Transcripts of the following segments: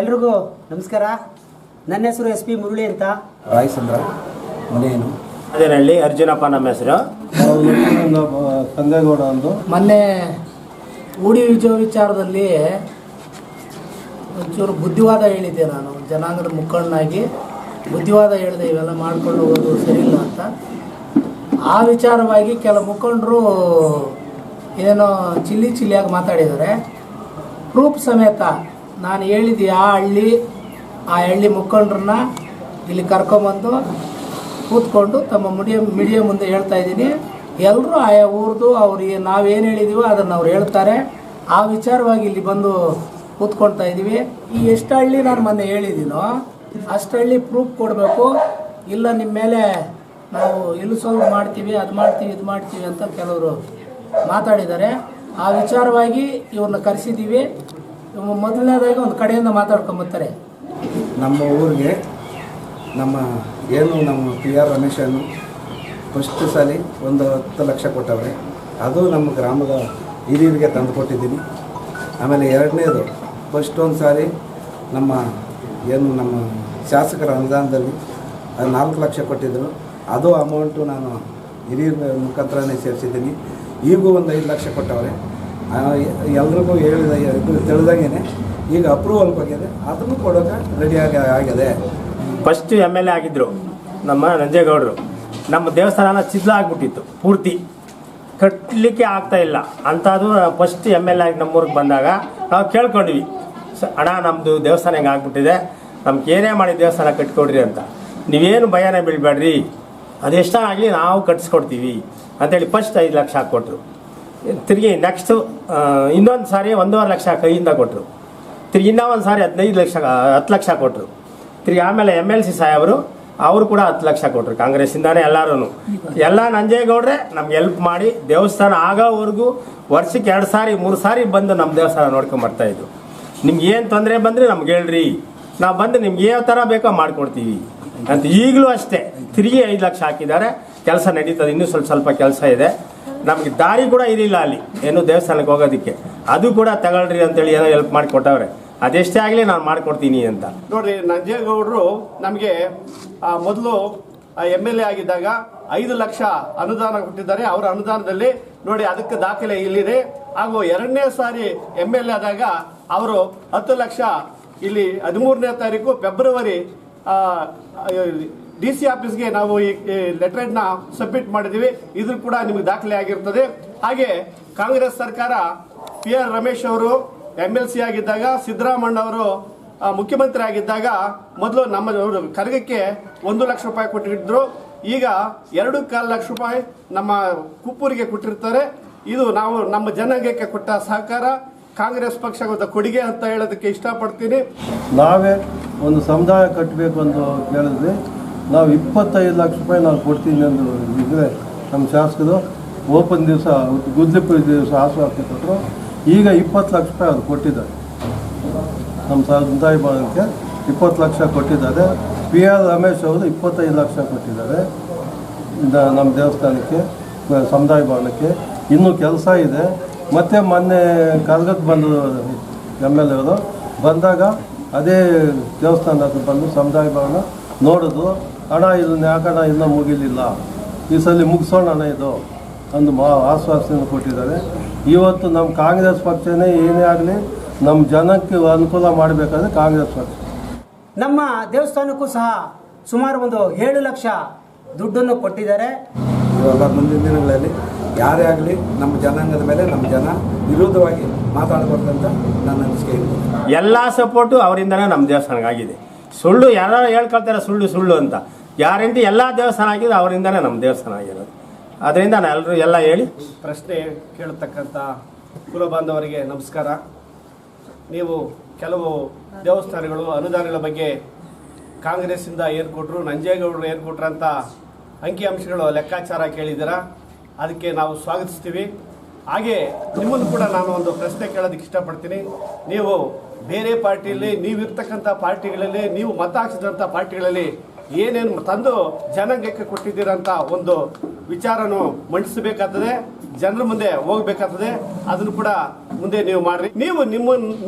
ಎಲ್ರಿಗೂ ನಮಸ್ಕಾರ. ನನ್ನ ಹೆಸರು ಎಸ್ ಪಿ ಮುರಳಿ ಅಂತ. ರಾಯಚಂದ್ರ ಮನೆಯೇನು ಅದೇನಹಳ್ಳಿ ಅರ್ಜುನಪ್ಪ ನಮ್ಮ ಹೆಸರು. ಸಂಗೇಗೌಡ ಅಂದು ಮೊನ್ನೆ ಉಡಿ ವಿಚಾರದಲ್ಲಿ ಒಂಚೂರು ಬುದ್ಧಿವಾದ ಹೇಳಿದ್ದೆ. ನಾನು ಜನಾಂಗದ ಮುಖಂಡನಾಗಿ ಬುದ್ಧಿವಾದ ಹೇಳಿದೆ, ಇವೆಲ್ಲ ಮಾಡ್ಕೊಂಡು ಹೋಗೋದು ಸರಿಯಿಲ್ಲ ಅಂತ. ಆ ವಿಚಾರವಾಗಿ ಕೆಲವು ಮುಖಂಡರು ಏನೋ ಚಿಲ್ಲಿಯಾಗಿ ಮಾತಾಡಿದ್ದಾರೆ. ಪ್ರೂಫ್ ಸಮೇತ ನಾನು ಹೇಳಿದ್ದು ಆ ಹಳ್ಳಿ ಮುಖಂಡ್ರನ್ನ ಇಲ್ಲಿ ಕರ್ಕೊಂಬಂದು ಕೂತ್ಕೊಂಡು ತಮ್ಮ ಮೀಡಿಯಾ ಮುಂದೆ ಹೇಳ್ತಾ ಇದ್ದೀನಿ. ಎಲ್ಲರೂ ಆಯಾ ಊರ್ದು ಅವ್ರಿಗೆ ನಾವೇನು ಹೇಳಿದೀವೋ ಅದನ್ನು ಅವ್ರು ಹೇಳ್ತಾರೆ. ಆ ವಿಚಾರವಾಗಿ ಇಲ್ಲಿ ಬಂದು ಕೂತ್ಕೊಳ್ತಾ ಇದ್ದೀವಿ. ಈ ಎಷ್ಟು ಹಳ್ಳಿ ನಾನು ಮೊನ್ನೆ ಹೇಳಿದ್ದೀನೋ ಅಷ್ಟು ಹಳ್ಳಿ ಪ್ರೂಫ್ ಕೊಡಬೇಕು, ಇಲ್ಲ ನಿಮ್ಮ ಮೇಲೆ ನಾವು ಇಲ್ಲಿಸೋದು ಮಾಡ್ತೀವಿ, ಅದು ಮಾಡ್ತೀವಿ, ಇದು ಮಾಡ್ತೀವಿ ಅಂತ ಕೆಲವರು ಮಾತಾಡಿದ್ದಾರೆ. ಆ ವಿಚಾರವಾಗಿ ಇವ್ರನ್ನ ಕರೆಸಿದ್ದೀವಿ. ಮೊದಲನೇದಾಗಿ ಒಂದು ಕಡೆಯಿಂದ ಮಾತಾಡ್ಕೊಂಬರ್ತಾರೆ. ನಮ್ಮ ಊರಿಗೆ ನಮ್ಮ ಪಿ ಆರ್ ರಮೇಶನ್ನು ಫಸ್ಟ್ ಸಾಲಿ ಒಂದು 10 ಲಕ್ಷ ಕೊಟ್ಟವ್ರೆ. ಅದು ನಮ್ಮ ಗ್ರಾಮದ ಹಿರಿಯರಿಗೆ ತಂದು ಕೊಟ್ಟಿದ್ದೀನಿ. ಆಮೇಲೆ ಎರಡನೇದು ಫಸ್ಟ್ ಒಂದು ಸಾರಿ ನಮ್ಮ ಶಾಸಕರ ಅನುದಾನದಲ್ಲಿ ಅದು 4 ಲಕ್ಷ ಕೊಟ್ಟಿದ್ದರು. ಅದು ಅಮೌಂಟು ನಾನು ಹಿರಿಯರ ಮುಖಾಂತರನೇ ಸೇರಿಸಿದ್ದೀನಿ. ಈಗೂ ಒಂದು 5 ಲಕ್ಷ ಕೊಟ್ಟವ್ರೆ. ಎಲ್ರಿಗೂ ತಿಳಿದಂಗೆ ಈಗ ಅಪ್ರೂವಲ್ ಬಗ್ಗೆ ಅದನ್ನು ಕೊಡೋಕೆ ರೆಡಿಯಾಗಿ ಆಗಿದೆ. ಫಸ್ಟ್ MLA ಆಗಿದ್ದರು ನಮ್ಮ ನಂಜೇಗೌಡರು. ನಮ್ಮ ದೇವಸ್ಥಾನ ಆಗ್ಬಿಟ್ಟಿತ್ತು, ಪೂರ್ತಿ ಕಟ್ಟಲಿಕ್ಕೆ ಆಗ್ತಾಯಿಲ್ಲ ಅಂಥದ್ದು. ಫಸ್ಟ್ MLA ಆಗಿ ನಮ್ಮೂರಿಗೆ ಬಂದಾಗ ನಾವು ಕೇಳ್ಕೊಂಡ್ವಿ, ಅಣ್ಣ ನಮ್ಮದು ದೇವಸ್ಥಾನ ಹಿಂಗೆ ಆಗ್ಬಿಟ್ಟಿದೆ, ನಮ್ಗೆ ಏನೇ ಮಾಡಿ ದೇವಸ್ಥಾನ ಕಟ್ಕೊಡ್ರಿ ಅಂತ. ನೀವೇನು ಭಯನೇ ಬೀಳಬೇಡ್ರಿ, ಅದೆಷ್ಟಾಗಲಿ ನಾವು ಕಟ್ಸ್ಕೊಡ್ತೀವಿ ಅಂತೇಳಿ ಫಸ್ಟ್ 5 ಲಕ್ಷ ಕೊಟ್ಟರು. ತಿರುಗಿ ನೆಕ್ಸ್ಟು ಇನ್ನೊಂದು ಸಾರಿ 1.5 ಲಕ್ಷ ಕೈಯಿಂದ ಕೊಟ್ಟರು. ತಿರುಗಿ ಇನ್ನೊಂದು ಸಾರಿ 10 ಲಕ್ಷ ಕೊಟ್ಟರು. ತಿರುಗಿ ಆಮೇಲೆ MLC ಸಾಹೇಬರು ಅವರು ಕೂಡ 10 ಲಕ್ಷ ಕೊಟ್ಟರು. ಕಾಂಗ್ರೆಸ್ಸಿಂದಾನೇ ಎಲ್ಲರೂ ಎಲ್ಲ ನಂಜೇಗೌಡ್ರೆ ನಮ್ಗೆ ಹೆಲ್ಪ್ ಮಾಡಿ ದೇವಸ್ಥಾನ ಆಗೋವರೆಗೂ ವರ್ಷಕ್ಕೆ 2 ಸಾರಿ 3 ಸಾರಿ ಬಂದು ನಮ್ಮ ದೇವಸ್ಥಾನ ನೋಡ್ಕೊಂಬರ್ತಾಯಿದ್ರು. ನಿಮ್ಗೆ ಏನು ತೊಂದರೆ ಬಂದರೆ ನಮ್ಗೆ ಹೇಳ್ರಿ, ನಾವು ಬಂದು ನಿಮ್ಗೆ ಯಾವ ಥರ ಬೇಕೋ ಮಾಡಿಕೊಡ್ತೀವಿ ಅಂತ. ಈಗಲೂ ಅಷ್ಟೇ ತಿರುಗಿ 5 ಲಕ್ಷ ಹಾಕಿದ್ದಾರೆ. ಕೆಲಸ ನಡೀತದೆ, ಇನ್ನೂ ಸ್ವಲ್ಪ ಕೆಲಸ ಇದೆ. ನಮಗೆ ದಾರಿ ಕೂಡ ಇರಲಿಲ್ಲ ಅಲ್ಲಿ ಏನು ದೇವಸ್ಥಾನಕ್ಕೆ ಹೋಗೋದಕ್ಕೆ, ಅದು ಕೂಡ ತಗೊಳ್ರಿ ಅಂತೇಳಿ ಏನೋ ಹೆಲ್ಪ್ ಮಾಡಿ ಕೊಟ್ಟವ್ರೆ. ಅದೆಷ್ಟೇ ಆಗಲಿ ನಾನು ಮಾಡಿಕೊಡ್ತೀನಿ ಅಂತ. ನೋಡ್ರಿ, ನಂಜೇಗೌಡರು ನಮಗೆ ಮೊದಲು MLA ಆಗಿದ್ದಾಗ 5 ಲಕ್ಷ ಅನುದಾನ ಕೊಟ್ಟಿದ್ದಾರೆ. ಅವರ ಅನುದಾನದಲ್ಲಿ ನೋಡಿ ಅದಕ್ಕೆ ದಾಖಲೆ ಇಲ್ಲಿದೆ. ಹಾಗೂ 2ನೇ ಸಾರಿ MLA ಆದಾಗ ಅವರು 10 ಲಕ್ಷ ಇಲ್ಲಿ 13ನೇ ತಾರೀಕು ಫೆಬ್ರವರಿ DC ಆಫೀಸ್ಗೆ ನಾವು ಈ ಲೆಟರ್ನ ಸಬ್ಮಿಟ್ ಮಾಡಿದ್ದೀವಿ. ಇದು ಕೂಡ ನಿಮಗೆ ದಾಖಲೆ ಆಗಿರ್ತದೆ. ಹಾಗೆ ಕಾಂಗ್ರೆಸ್ ಸರ್ಕಾರ PR ರಮೇಶ್ ಅವರು MLC ಆಗಿದ್ದಾಗ, ಸಿದ್ದರಾಮಣ್ಣ ಅವರು ಮುಖ್ಯಮಂತ್ರಿ ಆಗಿದ್ದಾಗ ಮೊದಲು ನಮ್ಮ ಕರಗಕ್ಕೆ 1 ಲಕ್ಷ ರೂಪಾಯಿ ಕೊಟ್ಟಿದ್ರು. ಈಗ 2.25 ಲಕ್ಷ ರೂಪಾಯಿ ನಮ್ಮ ಕುಪ್ಪೂರಿಗೆ ಕೊಟ್ಟಿರ್ತಾರೆ. ಇದು ನಾವು ನಮ್ಮ ಜನಾಂಗಕ್ಕೆ ಕೊಟ್ಟ ಸಹಕಾರ, ಕಾಂಗ್ರೆಸ್ ಪಕ್ಷದ ಕೊಡುಗೆ ಅಂತ ಹೇಳೋದಕ್ಕೆ ಇಷ್ಟಪಡ್ತೀನಿ. ನಾವೇ ಒಂದು ಸಮುದಾಯ ಕಟ್ಟಬೇಕು ಅಂತ ಹೇಳಿದ್ವಿ. ನಾವು 25 ಲಕ್ಷ ರೂಪಾಯಿ ನಾವು ಕೊಡ್ತೀನಿ ಅಂದು ಇದ್ರೆ ನಮ್ಮ ಶಾಸಕರು ಓಪನ್ ದಿವಸ ಗುದ್ಲಿಪುರ ದಿವಸ ಆಶ್ವಾಸನೆ ಕೊಟ್ಟರು. ಈಗ 20 ಲಕ್ಷ ರೂಪಾಯಿ ಅದು ಕೊಟ್ಟಿದ್ದಾರೆ. ನಮ್ಮ ಸಮುದಾಯ ಭವನಕ್ಕೆ 20 ಲಕ್ಷ ಕೊಟ್ಟಿದ್ದಾರೆ. PR ರಮೇಶ್ ಅವರು 25 ಲಕ್ಷ ಕೊಟ್ಟಿದ್ದಾರೆ ನಮ್ಮ ದೇವಸ್ಥಾನಕ್ಕೆ, ಸಮುದಾಯ ಭವನಕ್ಕೆ. ಇನ್ನೂ ಕೆಲಸ ಇದೆ. ಮತ್ತು ಮೊನ್ನೆ ಕರ್ಗಕ್ಕೆ ಬಂದು MLA ಅವರು ಬಂದಾಗ ಅದೇ ದೇವಸ್ಥಾನ ಬಂದು ಸಮುದಾಯ ಭವನ ನೋಡೋದು. ಹಣ ಇದನ್ನ ಯಾಕಣ ಇನ್ನೂ ಮುಗಿಲಿಲ್ಲ, ಈ ಸಲ ಮುಗಿಸೋಣ ಹಣ ಇದು ಅಂದು ಆಶ್ವಾಸನೆ ಕೊಟ್ಟಿದ್ದಾರೆ. ಇವತ್ತು ನಮ್ಮ ಕಾಂಗ್ರೆಸ್ ಪಕ್ಷನೇ ಏನೇ ಆಗಲಿ ನಮ್ಮ ಜನಕ್ಕೆ ಅನುಕೂಲ ಮಾಡಬೇಕಾದ್ರೆ ಕಾಂಗ್ರೆಸ್ ಪಕ್ಷ. ನಮ್ಮ ದೇವಸ್ಥಾನಕ್ಕೂ ಸಹ ಸುಮಾರು ಒಂದು 7 ಲಕ್ಷ ದುಡ್ಡನ್ನು ಕೊಟ್ಟಿದ್ದಾರೆ. ಇವಾಗ ಮುಂದಿನ ದಿನಗಳಲ್ಲಿ ಯಾರೇ ಆಗಲಿ ನಮ್ಮ ಜನಾಂಗದ ಮೇಲೆ ನಮ್ಮ ಜನ ವಿರೋಧವಾಗಿ ಮಾತಾಡಬಾರ್ದಂತ ನನ್ನ ಅನಿಸಿಕೆ ಇದೆ. ಎಲ್ಲ ಸಪೋರ್ಟು ಅವರಿಂದನೇ ನಮ್ಮ ದೇವಸ್ಥಾನಕ್ಕೆ ಆಗಿದೆ. ಸುಳ್ಳು ಯಾರು ಹೇಳ್ಕೊಳ್ತಾರೆ, ಸುಳ್ಳು ಅಂತ. ಗ್ಯಾರಂಟಿ ಎಲ್ಲ ದೇವಸ್ಥಾನ ಆಗಿದೆ, ಅವರಿಂದನೇ ನಮ್ಮ ದೇವಸ್ಥಾನ ಆಗಿರೋದು. ಅದರಿಂದ ನಾನು ಎಲ್ಲ ಹೇಳಿ ಪ್ರಶ್ನೆ ಕೇಳತಕ್ಕಂಥ ಕುಲ ಬಾಂಧವರಿಗೆ ನಮಸ್ಕಾರ. ನೀವು ಕೆಲವು ದೇವಸ್ಥಾನಗಳು ಅನುದಾನಗಳ ಬಗ್ಗೆ ಕಾಂಗ್ರೆಸ್ಸಿಂದ ಏನು ಕೊಟ್ಟರು, ನಂಜೇಗೌಡರು ಏನು ಕೊಟ್ರು ಅಂತ ಅಂಕಿಅಂಶಗಳು ಲೆಕ್ಕಾಚಾರ ಕೇಳಿದ್ದೀರಾ. ಅದಕ್ಕೆ ನಾವು ಸ್ವಾಗತಿಸ್ತೀವಿ. ಹಾಗೆ ನಿಮ್ಮನ್ನು ಕೂಡ ನಾನು ಒಂದು ಪ್ರಶ್ನೆ ಕೇಳೋದಕ್ಕೆ ಇಷ್ಟಪಡ್ತೀನಿ. ನೀವು ಬೇರೆ ಪಾರ್ಟಿಯಲ್ಲಿ, ನೀವಿರ್ತಕ್ಕಂಥ ಪಾರ್ಟಿಗಳಲ್ಲಿ, ನೀವು ಮತ ಹಾಕಿಸಿದಂಥ ಪಾರ್ಟಿಗಳಲ್ಲಿ ಏನೇನು ತಂದು ಜನಾಂಗಕ್ಕೆ ಕೊಟ್ಟಿದ್ದೀರಂತ ಒಂದು ವಿಚಾರನೂ ಮಂಡಿಸಬೇಕಾಗ್ತದೆ. ಜನರ ಮುಂದೆ ಹೋಗ್ಬೇಕಾಗ್ತದೆ. ಅದನ್ನು ಕೂಡ ಮುಂದೆ ನೀವು ಮಾಡ್ರಿ.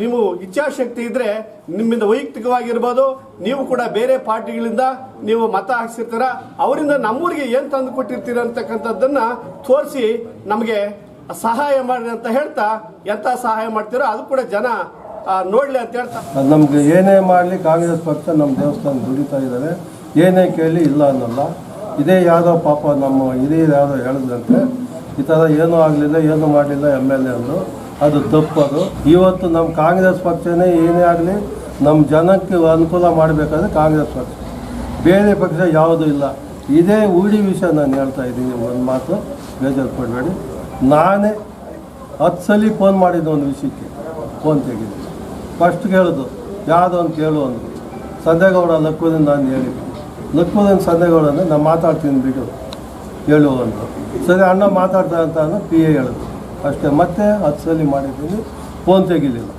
ನೀವು ಇಚ್ಛಾಶಕ್ತಿ ಇದ್ರೆ ನಿಮ್ಮಿಂದ ವೈಯಕ್ತಿಕವಾಗಿರ್ಬೋದು, ನೀವು ಕೂಡ ಬೇರೆ ಪಾರ್ಟಿಗಳಿಂದ ನೀವು ಮತ ಹಾಕ್ಸಿರ್ತೀರ, ಅವರಿಂದ ನಮ್ಮೂರಿಗೆ ಏನ್ ತಂದು ಕೊಟ್ಟಿರ್ತೀರ ಅಂತಕ್ಕಂಥದ್ದನ್ನ ತೋರಿಸಿ ನಮಗೆ ಸಹಾಯ ಮಾಡಿ ಅಂತ ಹೇಳ್ತಾ, ಎಂತ ಸಹಾಯ ಮಾಡ್ತೀರೋ ಅದು ಕೂಡ ಜನ ನೋಡ್ಲಿ ಅಂತ ಹೇಳ್ತಾ, ನಮ್ಗೆ ಏನೇ ಮಾಡಲಿ ಕಾಂಗ್ರೆಸ್ ಪಕ್ಷ ನಮ್ಮ ದೇವಸ್ಥಾನ ದುಡಿತಾ ಇದ್ದಾರೆ, ಏನೇ ಕೇಳಿ ಇಲ್ಲ ಅನ್ನಲ್ಲ. ಇದೇ ಯಾವುದೋ ಪಾಪ ನಮ್ಮ ಹಿರಿಯರು ಯಾವುದೋ ಹೇಳಿದಂತೆ ಈ ಥರ ಏನೂ ಆಗಲಿಲ್ಲ, ಏನೂ ಮಾಡಲಿಲ್ಲ MLA ಅಂದು, ಅದು ತಪ್ಪದು. ಇವತ್ತು ನಮ್ಮ ಕಾಂಗ್ರೆಸ್ ಪಕ್ಷನೇ ಏನೇ ಆಗಲಿ ನಮ್ಮ ಜನಕ್ಕೆ ಅನುಕೂಲ ಮಾಡಬೇಕಾದ್ರೆ ಕಾಂಗ್ರೆಸ್ ಪಕ್ಷ, ಬೇರೆ ಪಕ್ಷ ಯಾವುದೂ ಇಲ್ಲ. ಇದೇ ಉಡಿ ವಿಷಯ ನಾನು ಹೇಳ್ತಾ ಇದ್ದೀನಿ, ಒಂದು ಮಾತು ಬೇಜಾರು ಪಡಬೇಡಿ. ನಾನೇ 10 ಸಲ ಫೋನ್ ಮಾಡಿದ್ದು ಒಂದು ವಿಷಯಕ್ಕೆ, ಫೋನ್ ತೆಗೆದು ಫಸ್ಟ್ ಕೇಳೋದು ಯಾವುದೋ ಒಂದು ಕೇಳು ಅಂದರು. ಸಂದೇಗೌಡ ಲಕ್ಕುದಿಂದ ನಾನು ಹೇಳಿದ್ದು, ಲಕ್ಕುದಿಂದ ಸಂದೇಗೌಡ ಅಂದರೆ ನಾನು ಮಾತಾಡ್ತೀನಿ ಬಿಡು ಹೇಳು ಅಂದರು. ಸರಿ ಅಣ್ಣ ಮಾತಾಡ್ತಾ ಅಂತ PA ಹೇಳಿದ್ರು ಅಷ್ಟೇ. ಮತ್ತೆ 10 ಸಲ ಮಾಡಿದ್ದೀನಿ, ಫೋನ್ ತೆಗಿಲಿಲ್ಲ.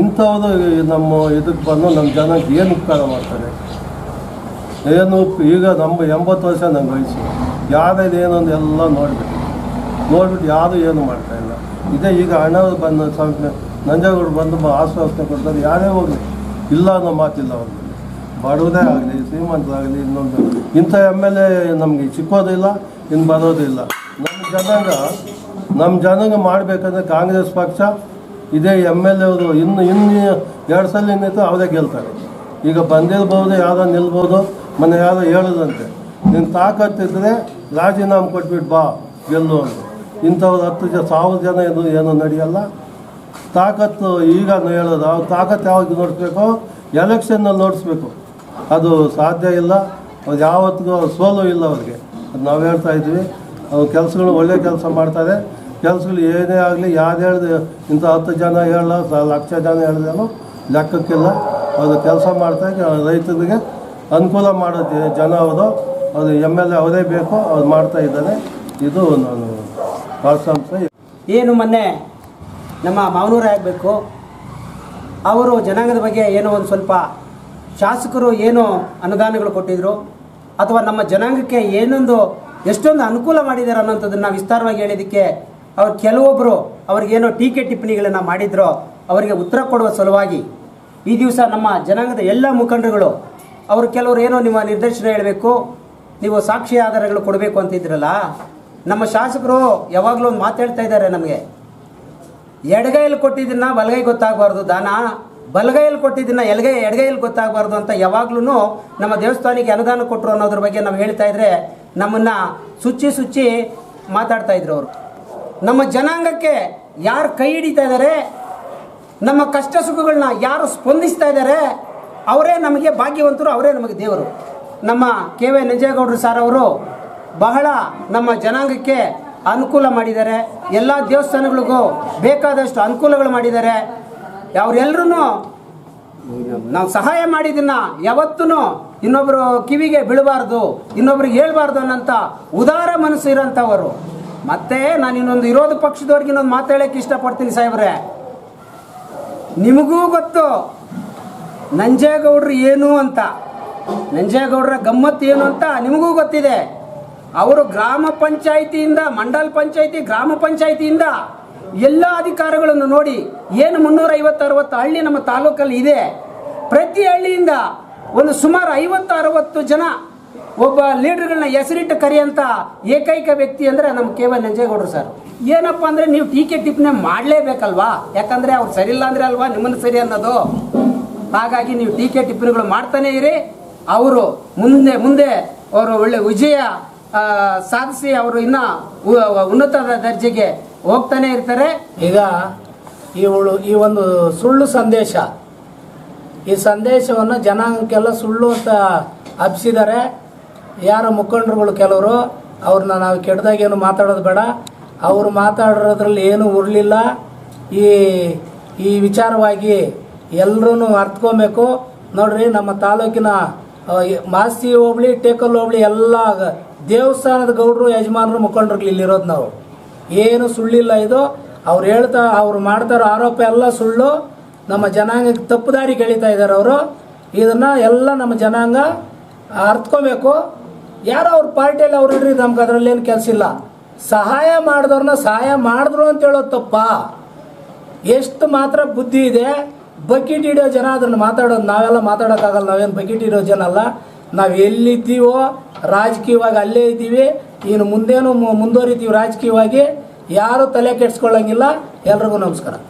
ಇಂಥವ್ರು ನಮ್ಮ ಇದಕ್ಕೆ ಬಂದು ನಮ್ಮ ಜನಕ್ಕೆ ಏನು ಉಪಕಾರ ಮಾಡ್ತಾರೆ, ಏನು ಈಗ ನಮ್ಮ 80 ವರ್ಷ ನಂಗೆ ವಯಸ್ಸು, ಯಾರ್ದು ಏನೊಂದು ಎಲ್ಲ ನೋಡ್ಬಿಟ್ಟು ಯಾರು ಏನು ಮಾಡ್ತಾಯಿಲ್ಲ. ಇದೇ ಈಗ ಹಣ ಬಂದು ನಂಜೇಗೌಡರು ಬಂದು ಆಶ್ವಾಸನೆ ಕೊಡ್ತಾರೆ, ಯಾರೇ ಹೋಗಲಿ ಇಲ್ಲ ಅನ್ನೋ ಮಾತಿಲ್ಲ ಅವ್ರಿಗೆ. ಬಡವದೇ ಆಗಲಿ ಶ್ರೀಮಂತರಾಗಲಿ ಇನ್ನೊಂದು ಇಂಥ MLA ನಮಗೆ ಸಿಕ್ಕೋದಿಲ್ಲ, ಇನ್ನು ಬರೋದಿಲ್ಲ. ನಮ್ಮ ಜನಾಂಗ ಮಾಡಬೇಕಂದ್ರೆ ಕಾಂಗ್ರೆಸ್ ಪಕ್ಷ ಇದೇ MLA ಅವರು ಇನ್ನು 2 ಸಲ ನಿಂತು ಅವರೇ ಗೆಲ್ತಾರೆ. ಈಗ ಬಂದಿರ್ಬೋದು, ಯಾರೋ ನಿಲ್ಬೋದು. ಮೊನ್ನೆ ಯಾರೋ ಹೇಳೋದಂತೆ, ನೀನು ತಾಕತ್ತಿದ್ರೆ ರಾಜೀನಾಮೆ ಕೊಟ್ಬಿಟ್ಟು ಬಾ ಗೆಲ್ಲು ಅಂತ. ಇಂಥವ್ರು 10,000 ಜನ ಏನೂ ನಡೆಯಲ್ಲ. ತಾಕತ್ತು ಈಗ ಹೇಳೋದು, ಅವ್ರು ತಾಕತ್ತು ಯಾವಾಗ ನೋಡಿಸ್ಬೇಕು, ಎಲೆಕ್ಷನ್ನಲ್ಲಿ ನೋಡಿಸ್ಬೇಕು. ಅದು ಸಾಧ್ಯ ಇಲ್ಲ. ಅವ್ರು ಯಾವತ್ತಿಗೂ ಸೋಲು ಇಲ್ಲ ಅವ್ರಿಗೆ. ಅದು ನಾವು ಹೇಳ್ತಾ ಇದ್ವಿ. ಅವ್ರು ಕೆಲಸಗಳು ಒಳ್ಳೆ ಕೆಲಸ ಮಾಡ್ತಾರೆ. ಕೆಲಸಗಳು ಏನೇ ಆಗಲಿ, ಯಾರು ಹೇಳಿದೆ ಇಂಥ 10 ಜನ ಹೇಳಲ್ಲ, 1,00,000 ಜನ ಹೇಳಿದೇನೋ ಲೆಕ್ಕಕ್ಕಿಲ್ಲ. ಅದು ಕೆಲಸ ಮಾಡ್ತಾರೆ, ರೈತರಿಗೆ ಅನುಕೂಲ ಮಾಡೋದು ಜನ ಅವರು. ಅದು MLA ಅವರೇ ಬೇಕು, ಅವ್ರು ಮಾಡ್ತಾ ಇದ್ದಾರೆ. ಇದು ನಾನು ಪ್ರಶಂಸೆ. ಏನು ಮೊನ್ನೆ ನಮ್ಮ ಮಾವನೂರೇ ಆಗಬೇಕು, ಅವರು ಜನಾಂಗದ ಬಗ್ಗೆ ಏನೋ ಒಂದು ಸ್ವಲ್ಪ ಶಾಸಕರು ಏನು ಅನುದಾನಗಳು ಕೊಟ್ಟಿದ್ರು, ಅಥವಾ ನಮ್ಮ ಜನಾಂಗಕ್ಕೆ ಏನೊಂದು ಎಷ್ಟೊಂದು ಅನುಕೂಲ ಮಾಡಿದ್ದಾರೆ ಅನ್ನೋಂಥದ್ದನ್ನು ವಿಸ್ತಾರವಾಗಿ ಹೇಳಿದ್ದಕ್ಕೆ ಅವ್ರು ಕೆಲವೊಬ್ಬರು ಅವ್ರಿಗೇನೋ ಟೀಕೆ ಟಿಪ್ಪಣಿಗಳನ್ನು ಮಾಡಿದ್ರು. ಅವರಿಗೆ ಉತ್ತರ ಕೊಡುವ ಸಲುವಾಗಿ ಈ ದಿವಸ ನಮ್ಮ ಜನಾಂಗದ ಎಲ್ಲ ಮುಖಂಡರುಗಳು ಅವರು ಕೆಲವರು ಏನೋ ನಿಮ್ಮ ನಿರ್ದೇಶನ ಹೇಳಬೇಕು, ನೀವು ಸಾಕ್ಷಿ ಆಧಾರಗಳು ಕೊಡಬೇಕು ಅಂತಿದ್ರಲ್ಲ. ನಮ್ಮ ಶಾಸಕರು ಯಾವಾಗಲೂ ಒಂದು ಮಾತು ಹೇಳ್ತಾ ಇದ್ದಾರೆ, ನಮಗೆ ಎಡಗೈಯಲ್ಲಿ ಕೊಟ್ಟಿದ್ದನ್ನ ಬಲಗೈ ಗೊತ್ತಾಗಬಾರ್ದು ದಾನ, ಬಲಗೈಯಲ್ಲಿ ಕೊಟ್ಟಿದ್ದನ್ನ ಎಡಗೈಯಲ್ಲಿ ಗೊತ್ತಾಗಬಾರ್ದು ಅಂತ ಯಾವಾಗ್ಲೂ ನಮ್ಮ ದೇವಸ್ಥಾನಕ್ಕೆ ಅನುದಾನ ಕೊಟ್ಟರು ಅನ್ನೋದ್ರ ಬಗ್ಗೆ ನಾವು ಹೇಳ್ತಾ ಇದ್ರೆ ನಮ್ಮನ್ನ ಸುಚ್ಚಿ ಮಾತಾಡ್ತಾ ಇದ್ರು ಅವರು. ನಮ್ಮ ಜನಾಂಗಕ್ಕೆ ಯಾರು ಕೈ ಹಿಡಿತಾ ಇದ್ದಾರೆ, ನಮ್ಮ ಕಷ್ಟ ಸುಖಗಳನ್ನ ಯಾರು ಸ್ಪಂದಿಸ್ತಾ ಇದ್ದಾರೆ, ಅವರೇ ನಮಗೆ ಭಾಗ್ಯವಂತರು, ಅವರೇ ನಮಗೆ ದೇವರು. ನಮ್ಮ KV ನಂಜೇಗೌಡರು ಸರ್ ಅವರು ಬಹಳ ನಮ್ಮ ಜನಾಂಗಕ್ಕೆ ಅನುಕೂಲ ಮಾಡಿದ್ದಾರೆ. ಎಲ್ಲ ದೇವಸ್ಥಾನಗಳಿಗೂ ಬೇಕಾದಷ್ಟು ಅನುಕೂಲಗಳು ಮಾಡಿದ್ದಾರೆ. ಅವರೆಲ್ಲರೂ ನಾವು ಸಹಾಯ ಮಾಡಿದ್ದನ್ನ ಯಾವತ್ತೂ ಇನ್ನೊಬ್ಬರು ಕಿವಿಗೆ ಬೀಳಬಾರ್ದು, ಇನ್ನೊಬ್ರಿಗೆ ಹೇಳ್ಬಾರ್ದು ಅನ್ನೋಂಥ ಉದಾರ ಮನಸ್ಸು ಇರೋಂಥವರು. ಮತ್ತೆ ನಾನು ಇನ್ನೊಂದು ವಿರೋಧ ಪಕ್ಷದವ್ರಿಗೆ ಇನ್ನೊಂದು ಮಾತಾಡೋಕ್ಕೆ ಇಷ್ಟಪಡ್ತೀನಿ ಸಾಹೇಬ್ರೆ. ನಿಮಗೂ ಗೊತ್ತು ನಂಜೇಗೌಡರು ಏನು ಅಂತ, ನಂಜೇಗೌಡರ ಗಮ್ಮತ್ತು ಏನು ಅಂತ ನಿಮಗೂ ಗೊತ್ತಿದೆ. ಅವರು ಗ್ರಾಮ ಪಂಚಾಯಿತಿಯಿಂದ, ಮಂಡಲ ಪಂಚಾಯಿತಿ, ಗ್ರಾಮ ಪಂಚಾಯಿತಿಯಿಂದ ಎಲ್ಲ ಅಧಿಕಾರಿಗಳನ್ನು ನೋಡಿ ಏನು 350-60 ಹಳ್ಳಿ ನಮ್ಮ ತಾಲೂಕಲ್ಲಿ ಇದೆ. ಪ್ರತಿ ಹಳ್ಳಿಯಿಂದ ಒಂದು ಸುಮಾರು 50-60 ಜನ ಒಬ್ಬ ಲೀಡರ್ಗಳನ್ನ ಹೆಸರಿಟ್ಟು ಕರೆಯಂತ ಏಕೈಕ ವ್ಯಕ್ತಿ ಅಂದರೆ ನಮ್ಮ KV ನಂಜೇಗೌಡರು ಸರ್. ಏನಪ್ಪ ಅಂದರೆ ನೀವು ಟೀಕೆ ಟಿಪ್ಪಣಿ ಮಾಡಲೇಬೇಕಲ್ವಾ, ಯಾಕಂದರೆ ಅವ್ರು ಸರಿ ಇಲ್ಲ ಅಂದರೆ ಅಲ್ವಾ ನಿಮ್ಮನ್ನು ಸರಿ ಅನ್ನೋದು. ಹಾಗಾಗಿ ನೀವು ಟೀಕೆ ಟಿಪ್ಪಣಿಗಳು ಮಾಡ್ತಾನೆ ಇರಿ. ಅವರು ಮುಂದೆ ಅವರು ಒಳ್ಳೆ ವಿಜಯ ಸಾಧಿಸಿ ಅವರು ಇನ್ನೂ ಉನ್ನತ ದರ್ಜೆಗೆ ಹೋಗ್ತಾನೆ ಇರ್ತಾರೆ. ಈಗ ಈ ಒಂದು ಸುಳ್ಳು ಸಂದೇಶ, ಈ ಸಂದೇಶವನ್ನು ಜನಾಂಗಕ್ಕೆಲ್ಲ ಸುಳ್ಳು ಅಂತ ಹಬ್ಬಿಸಿದ್ದಾರೆ ಯಾರ ಮುಖಂಡರುಗಳು ಕೆಲವರು. ಅವ್ರನ್ನ ನಾವು ಕೆಟ್ಟದಾಗೇನು ಮಾತಾಡೋದು ಬೇಡ, ಅವರು ಮಾತಾಡೋದ್ರಲ್ಲಿ ಏನೂ ಉರಲಿಲ್ಲ. ಈ ವಿಚಾರವಾಗಿ ಎಲ್ಲರೂ ಅರ್ಥಕೊಬೇಕು. ನೋಡ್ರಿ, ನಮ್ಮ ತಾಲೂಕಿನ ಮಾಸ್ತಿ ಹೋಬಳಿ, ಟೇಕಲ್ ಹೋಬಳಿ ಎಲ್ಲ ದೇವಸ್ಥಾನದ ಗೌಡರು, ಯಜಮಾನರು, ಮುಖಂಡರು ಇಲ್ಲಿರೋದು ನಾವು. ಏನು ಸುಳ್ಳಿಲ್ಲ ಇದು. ಅವ್ರು ಮಾಡ್ತಾರೋ ಆರೋಪ ಎಲ್ಲ ಸುಳ್ಳು. ನಮ್ಮ ಜನಾಂಗಕ್ಕೆ ತಪ್ಪು ದಾರಿ ಎಳಿತಾ ಇದ್ದಾರೆ ಅವರು. ಇದನ್ನು ಎಲ್ಲ ನಮ್ಮ ಜನಾಂಗ ಅರ್ಥಕೊಬೇಕು. ಯಾರೋ ಅವ್ರ ಪಾರ್ಟಿಯಲ್ಲಿ ಅವ್ರು ಇಡ್ರಿ, ನಮ್ಗೆ ಅದರಲ್ಲೇನು ಕೆಲಸ ಇಲ್ಲ. ಸಹಾಯ ಮಾಡಿದವ್ರನ್ನ ಸಹಾಯ ಮಾಡಿದ್ರು ಅಂತ ಹೇಳೋದು ತಪ್ಪ. ಎಷ್ಟು ಮಾತ್ರ ಬುದ್ಧಿ ಇದೆ. ಬಕೆಟ್ ಹಿಡಿಯೋ ಜನ ಅದನ್ನು ಮಾತಾಡೋದು, ನಾವೆಲ್ಲ ಮಾತಾಡೋಕ್ಕಾಗಲ್ಲ. ನಾವೇನು ಬಕೆಟ್ ಹಿಡಿಯೋ ಜನ ಅಲ್ಲ. ನಾವು ಎಲ್ಲಿದ್ದೀವೋ ರಾಜಕೀಯವಾಗಿ ಅಲ್ಲೇ ಇದ್ದೀವಿ. ಇನ್ನು ಮುಂದೇನು ಮುಂದುವರಿತೀವಿ ರಾಜಕೀಯವಾಗಿ. ಯಾರು ತಲೆ ಕೆಡಿಸ್ಕೊಳ್ಳೋಂಗಿಲ್ಲ. ಎಲ್ರಿಗೂ ನಮಸ್ಕಾರ.